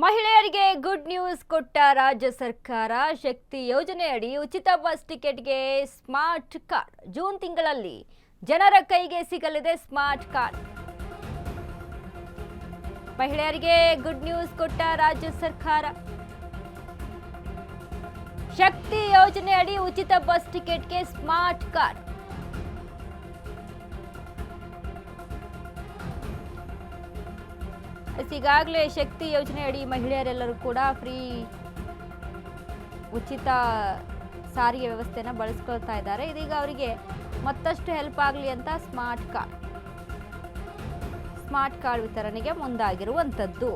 ಮಹಿಳೆಯರಿಗೆ good news ಕೊಟ್ಟ ರಾಜ್ಯ ಸರ್ಕಾರ ಶಕ್ತಿ ಯೋಜನೆಯಡಿ ಉಚಿತ ಬಸ್ ಟಿಕೆಟ್ಗೆ ಸ್ಮಾರ್ಟ್ ಕಾರ್ಡ್ ಜೂನ್ ತಿಂಗಳಲ್ಲಿ ಜನರ ಕೈಗೆ ಸಿಗಲಿದೆ ಸ್ಮಾರ್ಟ್ ಕಾರ್ಡ್ ಮಹಿಳೆಯರಿಗೆ ಗುಡ್ ನ್ಯೂಸ್ ಕೊಟ್ಟ ರಾಜ್ಯ ಸರ್ಕಾರ ಶಕ್ತಿ ಯೋಜನೆಯಡಿ ಉಚಿತ ಬಸ್ ಟಿಕೆಟ್ಗೆ ಸ್ಮಾರ್ಟ್ ಕಾರ್ಡ್ ಈಗಾಗಲೇ ಶಕ್ತಿ ಯೋಜನೆಯಡಿ ಮಹಿಳೆಯರೆಲ್ಲರೂ ಕೂಡ ಫ್ರೀ ಉಚಿತ ಸಾರಿಗೆ ವ್ಯವಸ್ಥೆನ ಬಳಸ್ಕೊಳ್ತಾ ಇದ್ದಾರೆ. ಇದೀಗ ಅವರಿಗೆ ಮತ್ತಷ್ಟು ಹೆಲ್ಪ್ ಆಗಲಿ ಅಂತ ಸ್ಮಾರ್ಟ್ ಕಾರ್ಡ್ ವಿತರಣೆಗೆ ಮುಂದಾಗಿರುವಂಥದ್ದು.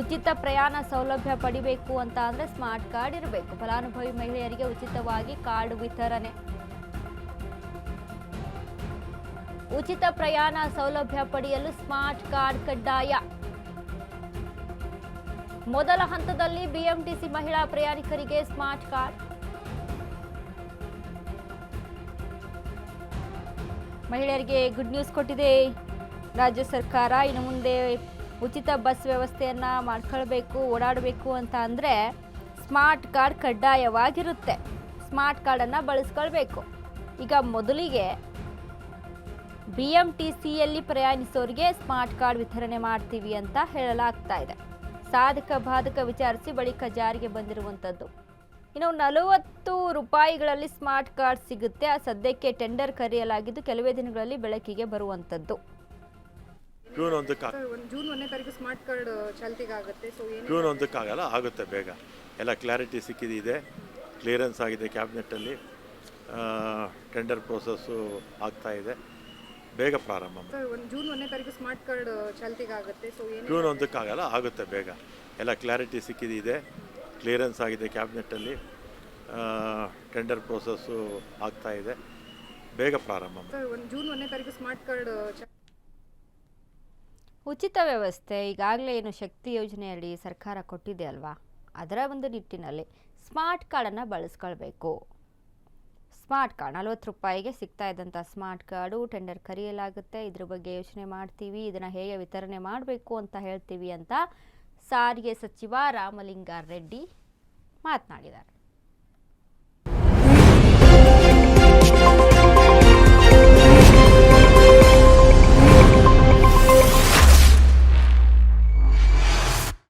ಉಚಿತ ಪ್ರಯಾಣ ಸೌಲಭ್ಯ ಪಡಿಬೇಕು ಅಂತ ಅಂದ್ರೆ ಸ್ಮಾರ್ಟ್ ಕಾರ್ಡ್ ಇರಬೇಕು. ಫಲಾನುಭವಿ ಮಹಿಳೆಯರಿಗೆ ಉಚಿತವಾಗಿ ಕಾರ್ಡ್ ವಿತರಣೆ. ಉಚಿತ ಪ್ರಯಾಣ ಸೌಲಭ್ಯ ಪಡೆಯಲು ಸ್ಮಾರ್ಟ್ ಕಾರ್ಡ್ ಕಡ್ಡಾಯ. ಮೊದಲ ಹಂತದಲ್ಲಿ ಬಿಎಂಟಿಸಿ ಮಹಿಳಾ ಪ್ರಯಾಣಿಕರಿಗೆ ಸ್ಮಾರ್ಟ್ ಕಾರ್ಡ್. ಮಹಿಳೆಯರಿಗೆ ಗುಡ್ ನ್ಯೂಸ್ ಕೊಟ್ಟಿದೆ ರಾಜ್ಯ ಸರ್ಕಾರ. ಇನ್ನು ಮುಂದೆ ಉಚಿತ ಬಸ್ ವ್ಯವಸ್ಥೆಯನ್ನ ಮಾಡ್ಕೊಳ್ಬೇಕು, ಓಡಾಡಬೇಕು ಅಂತ ಅಂದ್ರೆ ಸ್ಮಾರ್ಟ್ ಕಾರ್ಡ್ ಕಡ್ಡಾಯವಾಗಿರುತ್ತೆ. ಸ್ಮಾರ್ಟ್ ಕಾರ್ಡನ್ನು ಬಳಸ್ಕೊಳ್ಬೇಕು. ಈಗ ಮೊದಲಿಗೆ ಬಿಎಂಟಿಸಿಯಲ್ಲಿ ಪ್ರಯಾಣಿಸೋರಿಗೆ ಸ್ಮಾರ್ಟ್ ಕಾರ್ಡ್ ವಿತರಣೆ ಮಾಡ್ತೀವಿ ಅಂತ ಹೇಳಲಾಗ್ತಾ ಇದೆ. ಸಾಧಕ ಬಾಧಕ ವಿಚಾರಿಸಿ ಬಳಿಕ ಜಾರಿಗೆ ಬಂದಿರುವಂಥದ್ದು. ಇನ್ನು 40 ರೂಪಾಯಿಗಳಲ್ಲಿ ಸ್ಮಾರ್ಟ್ ಕಾರ್ಡ್ ಸಿಗುತ್ತೆ. ಆ ಸದ್ಯಕ್ಕೆ ಟೆಂಡರ್ ಕರೆಯಲಾಗಿದ್ದು ಕೆಲವೇ ದಿನಗಳಲ್ಲಿ ಬೆಳಕಿಗೆ ಬರುವಂಥದ್ದು. ಜೂನ್ 1ನೇ ತಾರೀಕು ಸ್ಮಾರ್ಟ್ ಕಾರ್ಡ್ ಚಾಲ್ತಿಗೆ ಆಗುತ್ತೆ. ಜೂನ್ 1ಕ್ಕಾಗಲ್ಲ, ಆಗುತ್ತೆ ಬೇಗ. ಎಲ್ಲ ಕ್ಲಾರಿಟಿ ಸಿಕ್ಕಿದೆ, ಕ್ಲಿಯರೆನ್ಸ್ ಆಗಿದೆ ಕ್ಯಾಬಿನೆಟ್ಟಲ್ಲಿ, ಟೆಂಡರ್ ಪ್ರೋಸೆಸ್ಸು ಆಗ್ತಾ ಇದೆ, ಬೇಗ ಪ್ರಾರಂಭ. ಜೂನ್ 1ನೇ ತಾರೀಕು ಸ್ಮಾರ್ಟ್ ಕಾರ್ಡ್ ಚಾಲ್ತಿಗೆ ಆಗುತ್ತೆ. ಜೂನ್ 1ಕ್ಕಾಗಲ್ಲ, ಆಗುತ್ತೆ ಬೇಗ. ಎಲ್ಲ ಕ್ಲಾರಿಟಿ ಸಿಕ್ಕಿದೆ, ಕ್ಲಿಯರೆನ್ಸ್ ಆಗಿದೆ ಕ್ಯಾಬಿನೆಟ್ಟಲ್ಲಿ, ಟೆಂಡರ್ ಪ್ರೋಸೆಸ್ಸು ಆಗ್ತಾ ಇದೆ, ಬೇಗ ಪ್ರಾರಂಭ. ಜೂನ್ 1ನೇ ತಾರೀಕು ಸ್ಮಾರ್ಟ್ ಕಾರ್ಡ್ ಉಚಿತ ವ್ಯವಸ್ಥೆ ಈಗಾಗಲೇ ಏನು ಶಕ್ತಿ ಯೋಜನೆಯಲ್ಲಿ ಸರ್ಕಾರ ಕೊಟ್ಟಿದೆ ಅಲ್ವಾ, ಅದರ ಒಂದು ನಿಟ್ಟಿನಲ್ಲಿ ಸ್ಮಾರ್ಟ್ ಕಾರ್ಡನ್ನು ಬಳಸ್ಕೊಳ್ಬೇಕು. ಸ್ಮಾರ್ಟ್ ಕಾರ್ಡ್ 40 ರೂಪಾಯಿಗೆ ಸಿಗ್ತಾ ಇದ್ದಂಥ ಸ್ಮಾರ್ಟ್ ಕಾರ್ಡು ಟೆಂಡರ್ ಕರೆಯಲಾಗುತ್ತೆ. ಇದ್ರ ಬಗ್ಗೆ ಯೋಚನೆ ಮಾಡ್ತೀವಿ, ಇದನ್ನು ಹೇಗೆ ವಿತರಣೆ ಮಾಡಬೇಕು ಅಂತ ಹೇಳ್ತೀವಿ ಅಂತ ಸಾರಿಗೆ ಸಚಿವ ರಾಮಲಿಂಗಾರೆಡ್ಡಿ ಮಾತನಾಡಿದ್ದಾರೆ.